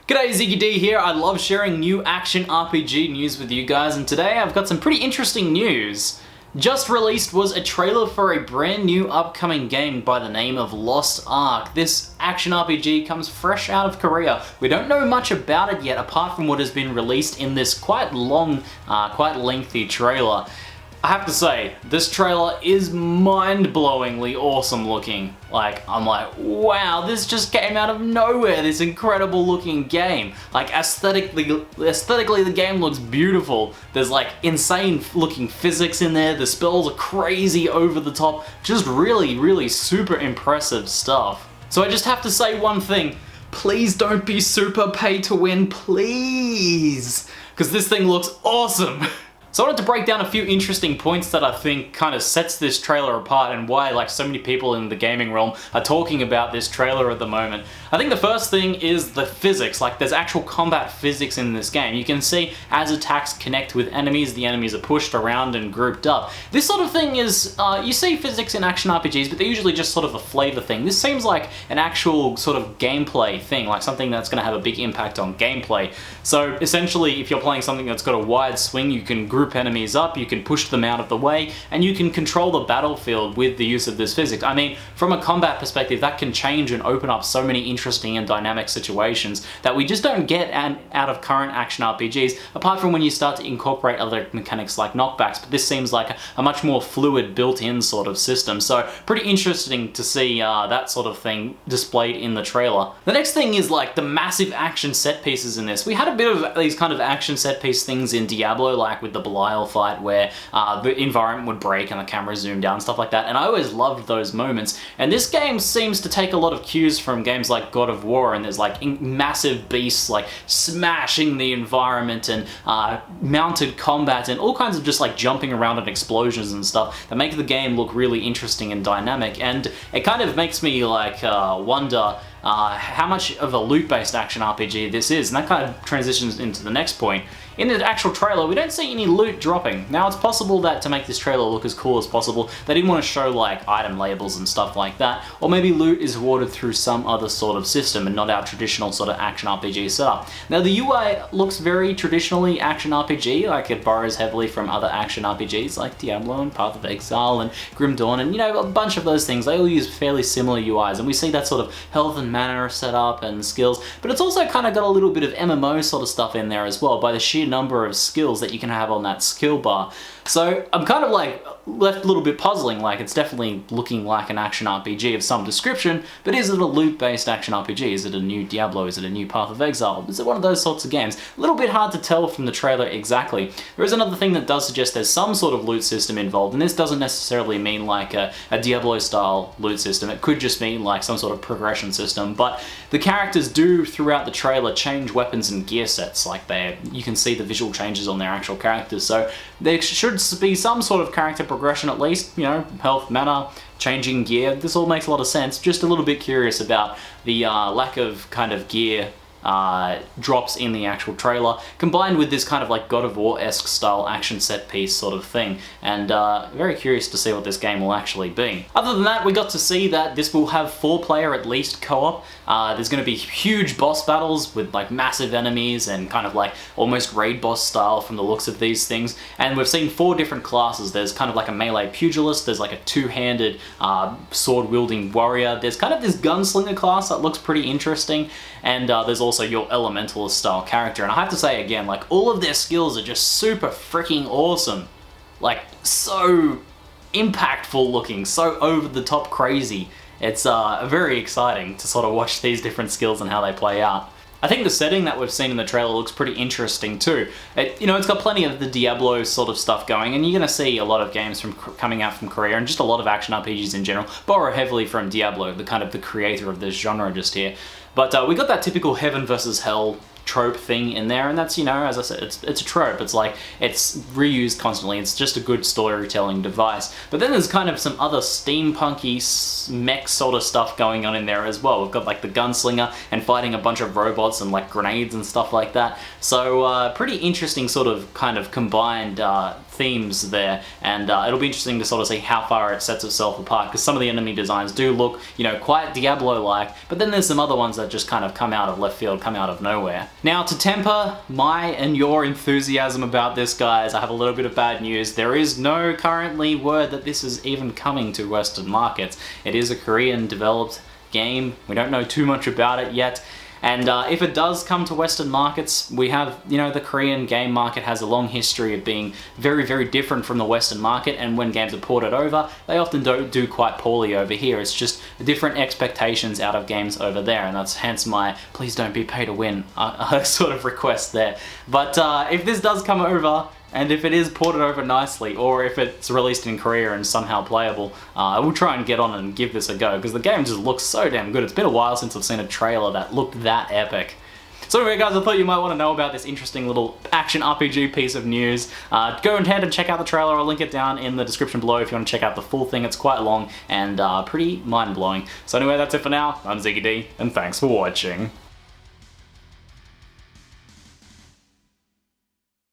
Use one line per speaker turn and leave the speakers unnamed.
G'day, ZiggyD here. I love sharing new action RPG news with you guys, and today I've got some pretty interesting news. Just released was a trailer for a brand new upcoming game by the name of Lost Ark. This action RPG comes fresh out of Korea. We don't know much about it yet apart from what has been released in this quite long, quite lengthy trailer. I have to say, this trailer is mind-blowingly awesome looking. I'm like, wow, this just came out of nowhere, this incredible looking game. Aesthetically the game looks beautiful. There's insane looking physics in there, the spells are crazy over the top, just really super impressive stuff. So I just have to say one thing, please don't be super pay to win, please! Because this thing looks awesome! So I wanted to break down a few interesting points that I think kind of sets this trailer apart and why so many people in the gaming realm are talking about this trailer at the moment. I think the first thing is the physics. There's actual combat physics in this game. You can see as attacks connect with enemies, the enemies are pushed around and grouped up. This sort of thing is, you see physics in action RPGs, but they're usually just sort of a flavor thing. This seems like an actual sort of gameplay thing, something that's going to have a big impact on gameplay. So essentially, if you're playing something that's got a wide swing, you can group enemies up, you can push them out of the way, and you can control the battlefield with the use of this physics. I mean, from a combat perspective, that can change and open up so many interesting and dynamic situations that we just don't get out of current action RPGs, apart from when you start to incorporate other mechanics like knockbacks, but this seems like a much more fluid, built-in sort of system. So pretty interesting to see that sort of thing displayed in the trailer. The next thing is the massive action set pieces in this. We had a bit of these kind of action set piece things in Diablo, with the Belial fight where the environment would break and the camera zoomed down, stuff like that, and I always loved those moments. And this game seems to take a lot of cues from games like God of War, and there's massive beasts smashing the environment and mounted combat and all kinds of just jumping around and explosions and stuff that make the game look really interesting and dynamic. And it kind of makes me wonder how much of a loot-based action RPG this is, and that kind of transitions into the next point. In the actual trailer, we don't see any loot dropping. Now, it's possible that to make this trailer look as cool as possible, they didn't want to show item labels and stuff like that, or maybe loot is awarded through some other sort of system and not our traditional sort of action RPG setup. Now, the UI looks very traditionally action RPG, it borrows heavily from other action RPGs like Diablo and Path of Exile and Grim Dawn and, a bunch of those things. They all use fairly similar UIs, and we see that sort of health and mana setup and skills, but it's also kind of got a little bit of MMO sort of stuff in there as well by the sheer number of skills that you can have on that skill bar. So I'm kind of left a little bit puzzling, it's definitely looking like an action RPG of some description, but is it a loot-based action RPG? Is it a new Diablo? Is it a new Path of Exile? Is it one of those sorts of games? A little bit hard to tell from the trailer exactly. There is another thing that does suggest there's some sort of loot system involved, and this doesn't necessarily mean a Diablo-style loot system. It could just mean some sort of progression system, but the characters do, throughout the trailer, change weapons and gear sets. You can see the visual changes on their actual characters, so there should be some sort of character progression at least, health, mana, changing gear. This all makes a lot of sense. Just a little bit curious about the lack of gear drops in the actual trailer, combined with this kind of God of War-esque style action set piece sort of thing, and very curious to see what this game will actually be. Other than that, we got to see that this will have 4-player at least co-op. There's going to be huge boss battles with massive enemies and kind of almost raid boss style from the looks of these things, and we've seen 4 different classes. There's kind of a melee pugilist, there's a two-handed sword-wielding warrior, there's kind of this gunslinger class that looks pretty interesting, and there's also your elementalist style character. And I have to say again, all of their skills are just super freaking awesome. So impactful looking, so over the top crazy. It's very exciting to sort of watch these different skills and how they play out. I think the setting that we've seen in the trailer looks pretty interesting too. It's got plenty of the Diablo sort of stuff going, and you're going to see a lot of games coming out from Korea, and just a lot of action RPGs in general borrow heavily from Diablo, the creator of this genre just here. But we got that typical heaven versus hell trope thing in there, and that's, as I said, it's a trope. It's it's reused constantly. It's just a good storytelling device. But then there's kind of some other steampunky mech sort of stuff going on in there as well. We've got the gunslinger and fighting a bunch of robots and grenades and stuff like that. So pretty interesting sort of kind of combined themes there, and it'll be interesting to sort of see how far it sets itself apart, because some of the enemy designs do look, you know, quite Diablo-like, but then there's some other ones that just kind of come out of left field, come out of nowhere. Now, to temper my and your enthusiasm about this, guys, I have a little bit of bad news. There is no currently word that this is even coming to Western markets. It is a Korean-developed game. We don't know too much about it yet. And if it does come to Western markets, we have, you know, the Korean game market has a long history of being very, very different from the Western market, and when games are ported over, they often don't do quite poorly over here. It's just different expectations out of games over there, and that's hence my please don't be pay to win sort of request there. But if this does come over, and if it is ported over nicely, or if it's released in Korea and somehow playable, I will try and get on and give this a go, because the game just looks so damn good. It's been a while since I've seen a trailer that looked that epic. So anyway, guys, I thought you might want to know about this interesting little action RPG piece of news. Go ahead and check out the trailer. I'll link it down in the description below if you want to check out the full thing. It's quite long and pretty mind-blowing. So anyway, that's it for now. I'm ZiggyD, and thanks for watching.